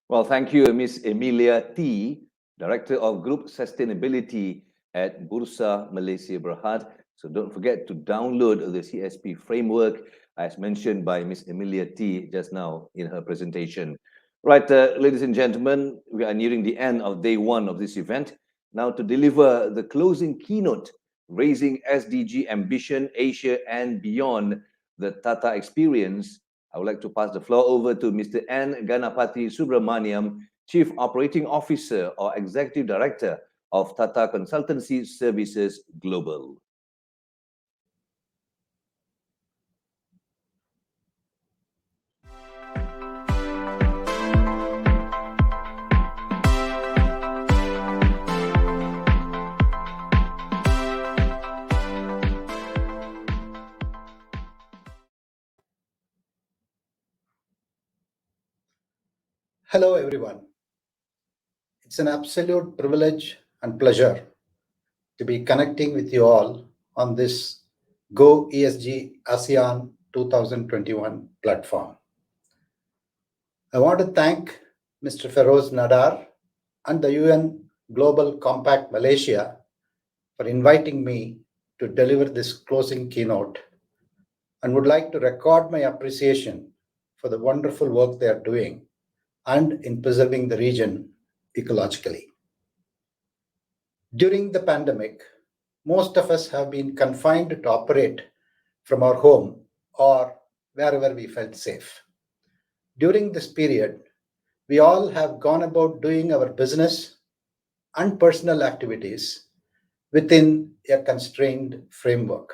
Well, thank you, Ms. Emilia T, Director of Group Sustainability at Bursa Malaysia Berhad. So don't forget to download the CSP framework as mentioned by Ms. Emilia T just now in her presentation. Right, ladies and gentlemen, we are nearing the end of day one of this event. Now to deliver the closing keynote, Raising SDG Ambition Asia and Beyond, the Tata Experience, I would like to pass the floor over to Mr. N. Ganapathy Subramaniam, Chief Operating Officer or Executive Director of Tata Consultancy Services Global. Hello, everyone. It's an absolute privilege and pleasure to be connecting with you all on this Go ESG ASEAN 2021 platform. I want to thank Mr. Feroz Nadar and the UN Global Compact Malaysia for inviting me to deliver this closing keynote and would like to record my appreciation for the wonderful work they are doing and in preserving the region ecologically. During the pandemic, most of us have been confined to operate from our home or wherever we felt safe. During this period, we all have gone about doing our business and personal activities within a constrained framework.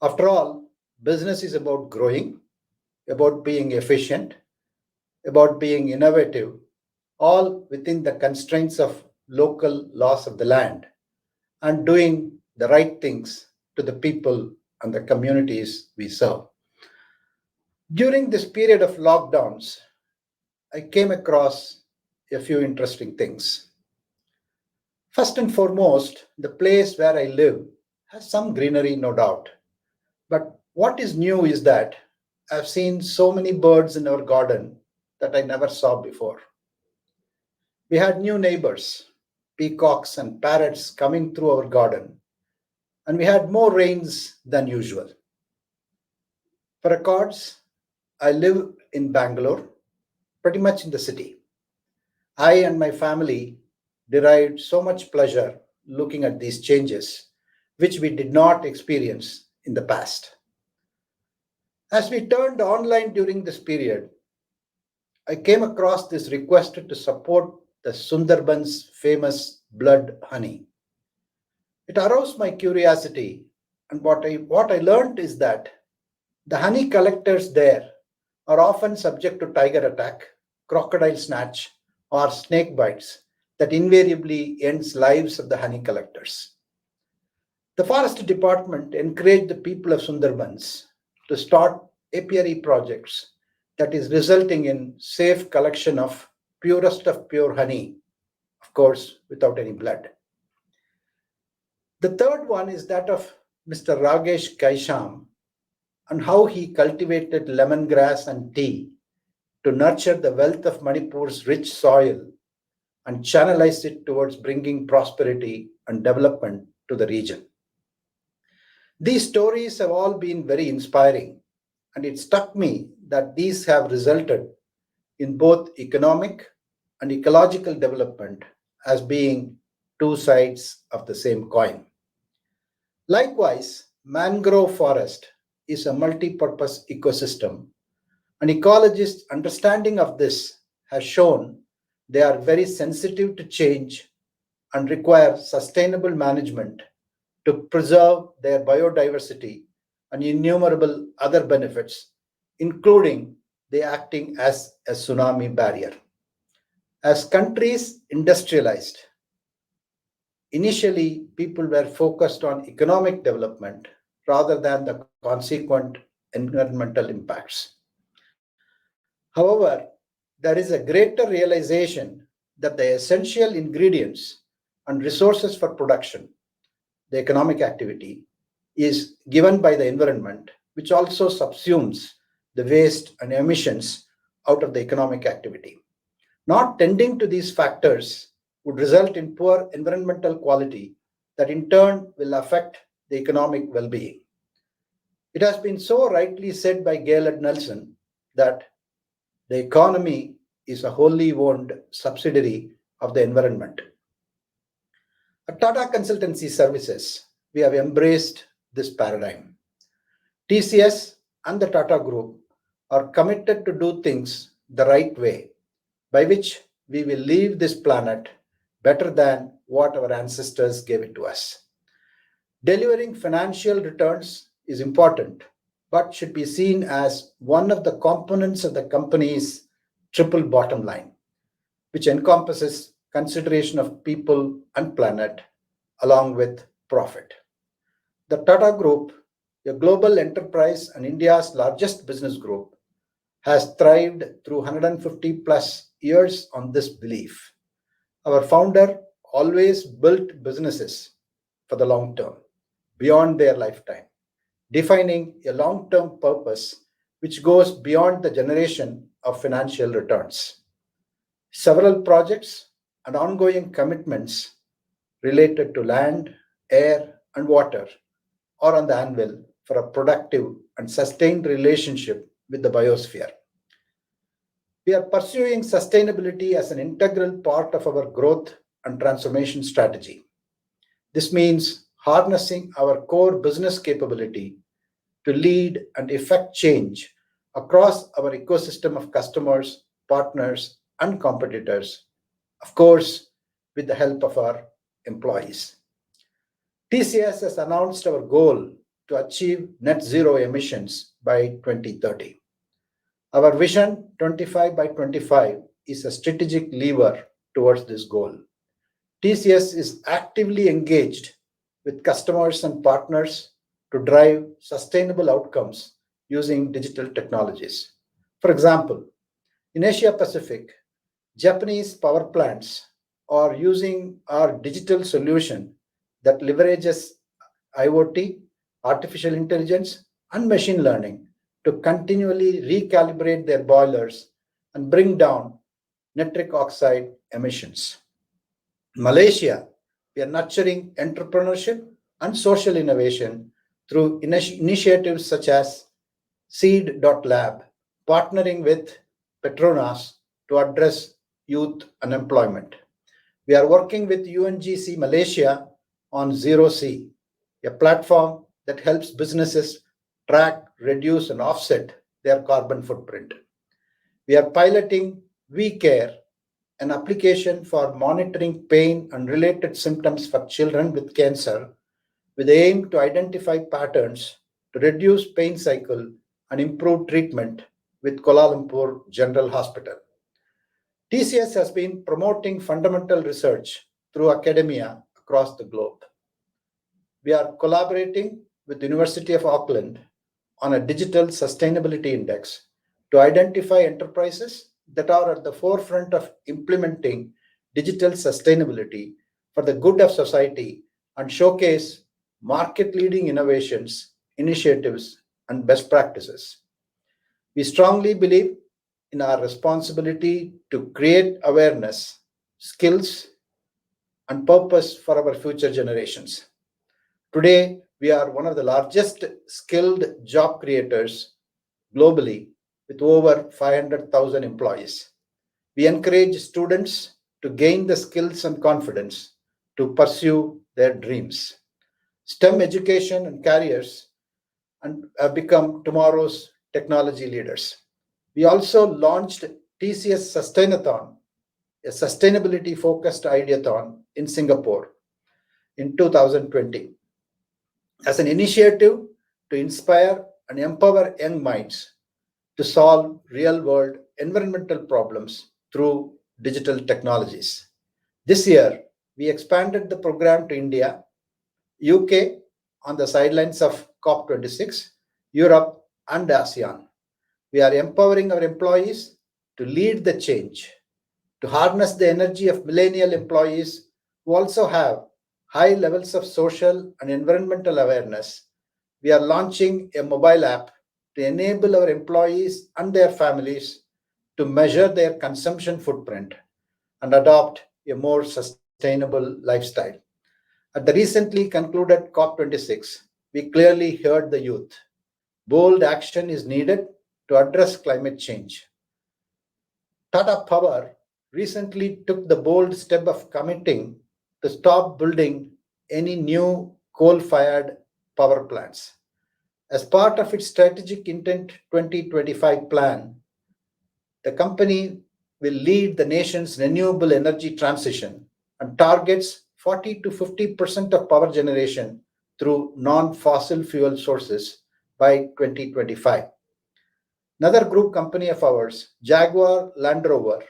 After all, business is about growing, about being efficient, about being innovative, all within the constraints of local laws of the land and doing the right things to the people and the communities we serve. During this period of lockdowns, I came across a few interesting things. First and foremost, the place where I live has some greenery, no doubt. But what is new is that I've seen so many birds in our garden that I never saw before. We had new neighbors, peacocks and parrots coming through our garden, and we had more rains than usual. For records, I live in Bangalore, pretty much in the city. I and my family derived so much pleasure looking at these changes, which we did not experience in the past. As we turned online during this period, I came across this request to support the Sundarban's famous blood honey. It aroused my curiosity, and what I learned is that the honey collectors there are often subject to tiger attack, crocodile snatch, or snake bites that invariably ends lives of the honey collectors. The forest department encouraged the people of Sundarbans to start apiary projects that is resulting in safe collection of purest of pure honey, of course, without any blood. The third one is that of Mr. Ragesh Kaisham and how he cultivated lemongrass and tea to nurture the wealth of Manipur's rich soil and channelize it towards bringing prosperity and development to the region. These stories have all been very inspiring, and it struck me that these have resulted in both economic and ecological development as being two sides of the same coin. Likewise, mangrove forest is a multi-purpose ecosystem, and ecologists' understanding of this has shown they are very sensitive to change and require sustainable management to preserve their biodiversity and innumerable other benefits, including they acting as a tsunami barrier. As countries industrialized, initially people were focused on economic development rather than the consequent environmental impacts. However, there is a greater realization that the essential ingredients and resources for production, the economic activity, is given by the environment, which also subsumes the waste and emissions out of the economic activity. Not tending to these factors would result in poor environmental quality that in turn will affect the economic well being. It has been so rightly said by Gaylord Nelson that the economy is a wholly owned subsidiary of the environment. At Tata Consultancy Services, we have embraced this paradigm. TCS and the Tata Group are committed to do things the right way, by which we will leave this planet better than what our ancestors gave it to us. Delivering financial returns is important, but should be seen as one of the components of the company's triple bottom line, which encompasses consideration of people and planet along with profit. The Tata Group, a global enterprise and India's largest business group, has thrived through 150 plus years on this belief. Our founder always built businesses for the long term, beyond their lifetime, defining a long term purpose which goes beyond the generation of financial returns. Several projects and ongoing commitments related to land, air, and water are on the anvil for a productive and sustained relationship with the biosphere. We are pursuing sustainability as an integral part of our growth and transformation strategy. This means harnessing our core business capability to lead and effect change across our ecosystem of customers, partners, and competitors, of course, with the help of our employees. TCS has announced our goal to achieve net zero emissions by 2030. Our vision 25 by 25 is a strategic lever towards this goal. TCS is actively engaged with customers and partners to drive sustainable outcomes using digital technologies. For example, in Asia Pacific, Japanese power plants are using our digital solution that leverages IoT, artificial intelligence, and machine learning to continually recalibrate their boilers and bring down nitric oxide emissions. In Malaysia, we are nurturing entrepreneurship and social innovation through initiatives such as Seed.lab, partnering with Petronas to address youth unemployment. We are working with UNGC Malaysia on Zero C, a platform that helps businesses track, reduce, and offset their carbon footprint. We are piloting WeCare, an application for monitoring pain and related symptoms for children with cancer, with the aim to identify patterns to reduce pain cycle and improve treatment with Kuala Lumpur General Hospital. TCS has been promoting fundamental research through academia across the globe. We are collaborating with the University of Auckland on a digital sustainability index to identify enterprises that are at the forefront of implementing digital sustainability for the good of society and showcase market-leading innovations, initiatives, and best practices. We strongly believe in our responsibility to create awareness, skills, and purpose for our future generations. Today, we are one of the largest skilled job creators globally with over 500,000 employees. We encourage students to gain the skills and confidence to pursue their dreams. STEM education and careers and have become tomorrow's technology leaders. We also launched TCS Sustainathon, a sustainability-focused ideathon in Singapore in 2020 as an initiative to inspire and empower young minds to solve real-world environmental problems through digital technologies. This year, we expanded the program to India, UK on the sidelines of COP26, Europe, and ASEAN. We are empowering our employees to lead the change, to harness the energy of millennial employees who also have high levels of social and environmental awareness. We are launching a mobile app to enable our employees and their families to measure their consumption footprint and adopt a more sustainable lifestyle. At the recently concluded COP26, we clearly heard the youth. Bold action is needed to address climate change. Tata Power recently took the bold step of committing to stop building any new coal fired power plants. As part of its Strategic Intent 2025 plan, the company will lead the nation's renewable energy transition and targets 40 to 50% of power generation through non fossil fuel sources by 2025. Another group company of ours, Jaguar Land Rover,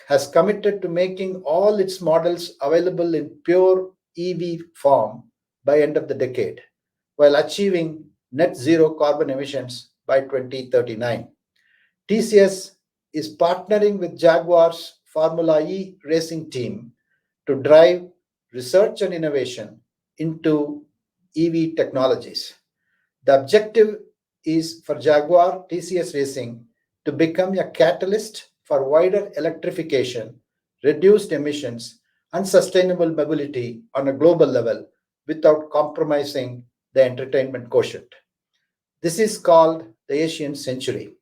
has committed to making all its models available in pure EV form by end of the decade, while achieving net zero carbon emissions by 2039. TCS is partnering with Jaguar's Formula E racing team to drive research and innovation into EV technologies. The objective is for Jaguar TCS Racing to become a catalyst for wider electrification, reduced emissions, and sustainable mobility on a global level without compromising the entertainment quotient. This is called the Asian Century.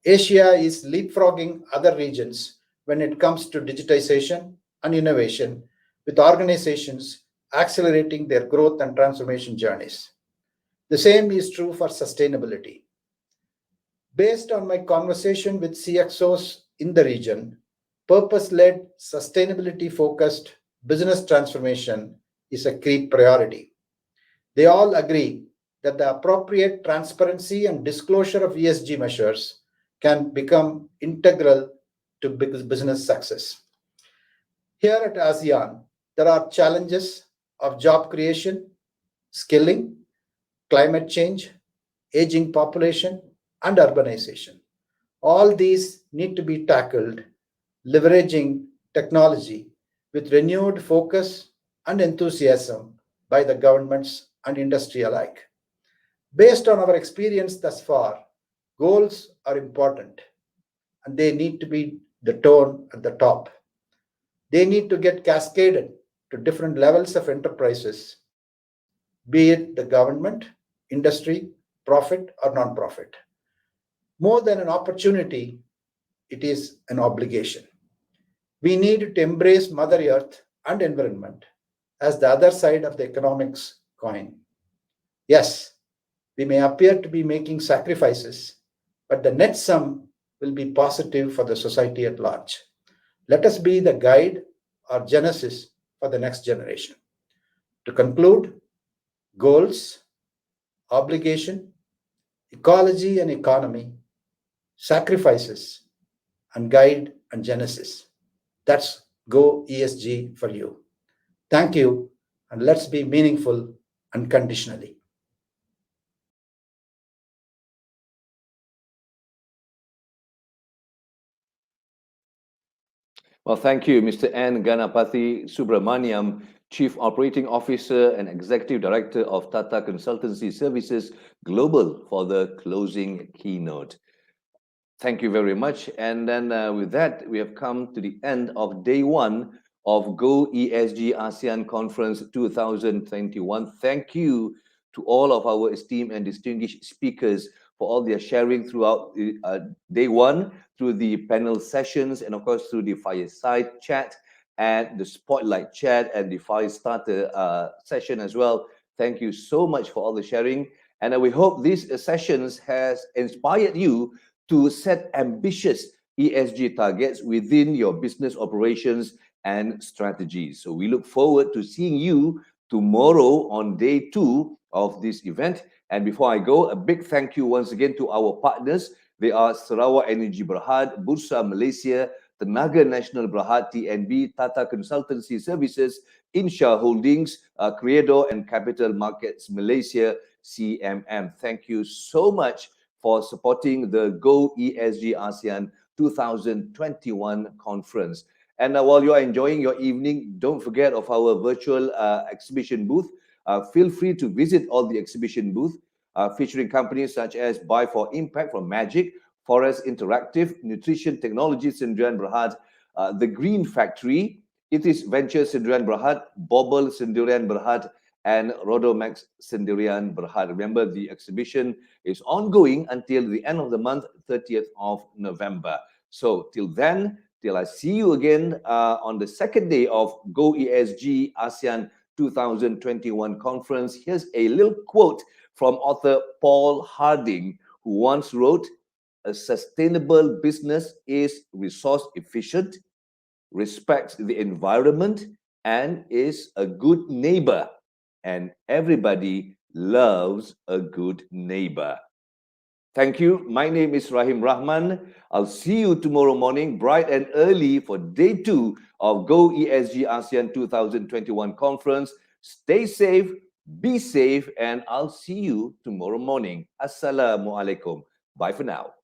Asia is leapfrogging other regions when it comes to digitization and innovation, with organizations accelerating their growth and transformation journeys. The same is true for sustainability. Based on my conversation with CXOs in the region, purpose led, sustainability focused business transformation is a key priority. They all agree that the appropriate transparency and disclosure of ESG measures can become integral to business success. Here at ASEAN, there are challenges of job creation, skilling, climate change, aging population, and urbanization. All these need to be tackled leveraging technology with renewed focus and enthusiasm by the governments and industry alike. Based on our experience thus far, goals are important and they need to be the tone at the top. They need to get cascaded to different levels of enterprises, be it the government, industry, profit, or non-profit. More than an opportunity, it is an obligation. We need to embrace Mother Earth and environment as the other side of the economics coin. Yes, we may appear to be making sacrifices, but the net sum will be positive for the society at large. Let us be the guide or genesis for the next generation. To conclude, goals, obligation, ecology and economy, sacrifices, and guide and genesis. That's Go ESG for you. Thank you, and let's be meaningful unconditionally. Well, thank you, Mr. N. Ganapathy Subramaniam, Chief Operating Officer and Executive Director of Tata Consultancy Services Global, for the closing keynote. Thank you very much. And then with that, we have come to the end of day one of Go ESG ASEAN Conference 2021. Thank you to all of our esteemed and distinguished speakers for all their sharing throughout day one, through the panel sessions, and of course through the fireside chat and the spotlight chat and the fire starter session as well. Thank you so much for all the sharing. And we hope these sessions has inspired you to set ambitious ESG targets within your business operations and strategies. So we look forward to seeing you tomorrow on day two of this event. And before I go, a big thank you once again to our partners. They are Sarawak Energy Berhad, Bursa Malaysia, Tenaga Nasional Berhad TNB, Tata Consultancy Services, Insha Holdings, Creador and Capital Markets Malaysia, CMM. Thank you so much for supporting the Go ESG ASEAN 2021 conference. And while you are enjoying your evening, don't forget of our virtual exhibition booth. Feel free to visit all the exhibition booth featuring companies such as Buy for Impact from Magic, Forest Interactive, Nutrition Technology Sdn Berhad, The Green Factory, It is Venture Sdn Berhad, Bobble Sdn Berhad, and Rodomax Sdn Berhad. Remember, the exhibition is ongoing until the end of the month, 30th of November. So till then, till I see you again on the second day of Go ESG ASEAN 2021 conference, here's a little quote from author Paul Harding, who once wrote, "A sustainable business is resource efficient, respects the environment, and is a good neighbor. And everybody loves a good neighbor." Thank you. My name is Rahim Rahman. I'll see you tomorrow morning, bright and early, for day 2 of Go ESG ASEAN 2021 conference. Stay safe, be safe, and I'll see you tomorrow morning. Assalamualaikum. Bye for now.